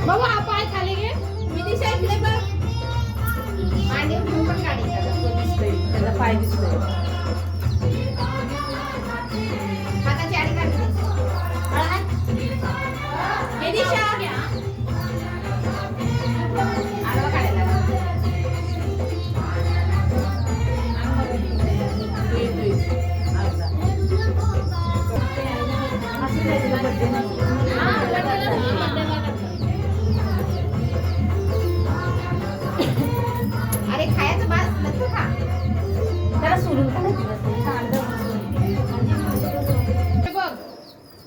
बाबा हा पाय खाली घे. विदिशा इकडे बघ. मांडी घेऊन पण गाडी दिसतोय. त्याचा पाय दिसतोय. हाताची आडी काढ. विदिशा आडवा काढायला. अरे खायचं बास नको खा. त्याला सोडून बघ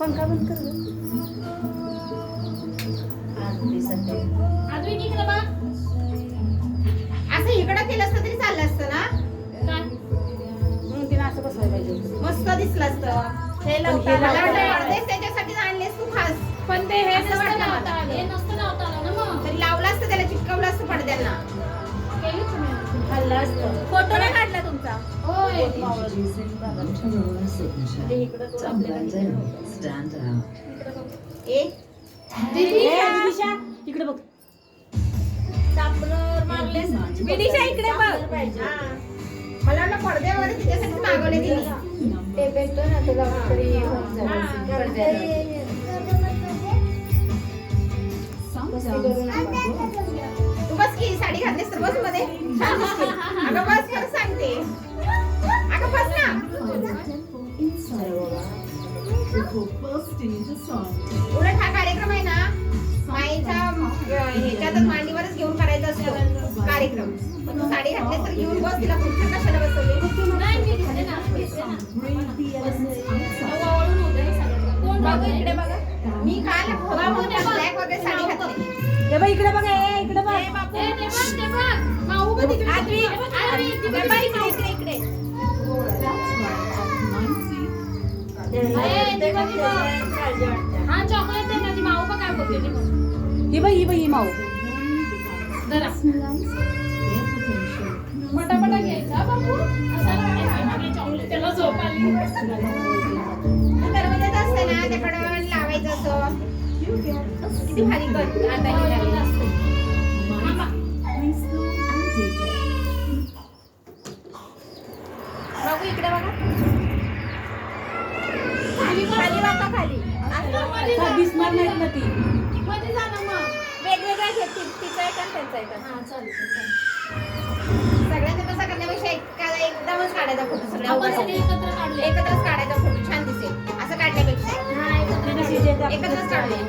पंखा बंद कर. अजून इकडे बघ. असं इकडं केलं असतं तरी चाललं असतं ना. तिने असं बसवायला पाहिजे. मस्त दिसलं असतं. हे त्याच्यासाठी आणलेस तू खास. पण ते हे असं वाटलं मला. नसतं लावता आलं ना मग. तरी लावलं असतं त्याला चिटकवलं असतं पडद्यांना. खाल्लं असतं. फोटो नाही काढला तुमचा. होय. ए विदिशा इकडे बघ. विदिशा इकडे बघ. हा. मला वाटलं पडद्यावर तिच्यासाठी मागवले तिने. ते भेटतो ना तुला तरी तू बस की साडी घातलीस तर बस मध्ये. छान दिसते. अगं बस खरं सांगते. अगं बस ना. उलट हा कार्यक्रम आहे ना माईच्या ह्याच्यातच मांडीवरच घेऊन करायचा असतो कार्यक्रम. पण तू साडी घातलीस तर घेऊन बस. तिला कुठं कशाला बसवली. बघ इकडे बघा. मी काल ब्लॅक वगैरे साडी घातली. ते बघ इकडे बघ. इकडे बघ. माऊ बघ तिकडे. इकडे इकडे. हा चॉकलेट आहे ना ती माऊ बघ काय बोलते ती. ही बघ ही माऊ. जरा पटापटा घ्यायचा बाबू. चॉकलेट त्याला झोप आली. दरवाजात असते ना त्याकडं लावायचं असं. किती भारी कर आता निघालेलं असतं. बघू इकडे बघा. खाली बघा खाली. दिसणार नाहीत ना ती. मध्ये जा ना मग. वेगवेगळ्या घेतील. तिचा एक आणि त्यांचा एक. सगळ्यांचा तसा करण्यापेक्षा एकदमच काढायचा फोटो. सगळ्या एकत्रच काढायचा फोटो. छान दिसेल असं काढण्यापेक्षा. एकत्रच काढले.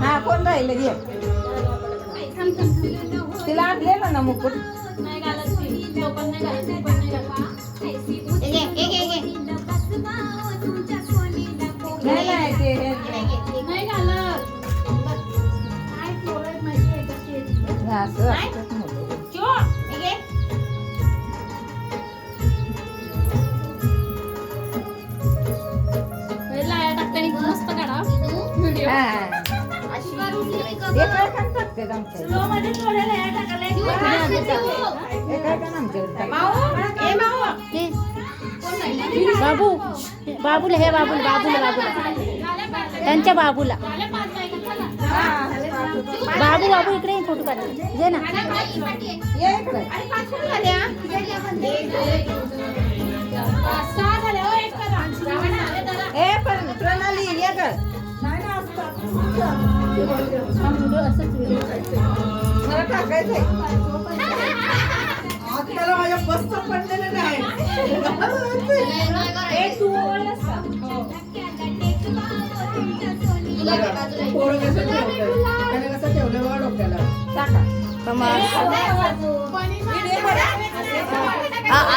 हा कोण राहिलं घे तिला आणलेलं ना मुकुट नाही घालत घे. तो पण नाही घालायचा, तो पण नाही घालायचा. हे घे, हे घे, हे घे. नाही घालत. काय पोरं माहिती आहे कशी आहे ती. चो, हे घे. पहिला या टाकताना मस्त काढा व्हिडिओ. अशी स्लो मध्ये थोड्या लाया टाकायला. माऊ, हे माऊ. बाबू बाबूला हे बाबूला त्यांच्या बाबूला बाबू इकडे ये, फोटो काढ ये ना. अरे 5 कुठे झाल्या? पाच सहा झाले हो, एक करा. जावा ना, हे धरा. हा व्हिडिओ असंच व्हिडिओ ए, तू ओळखलंस का?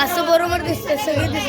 असं बरोबर दिसते सगळी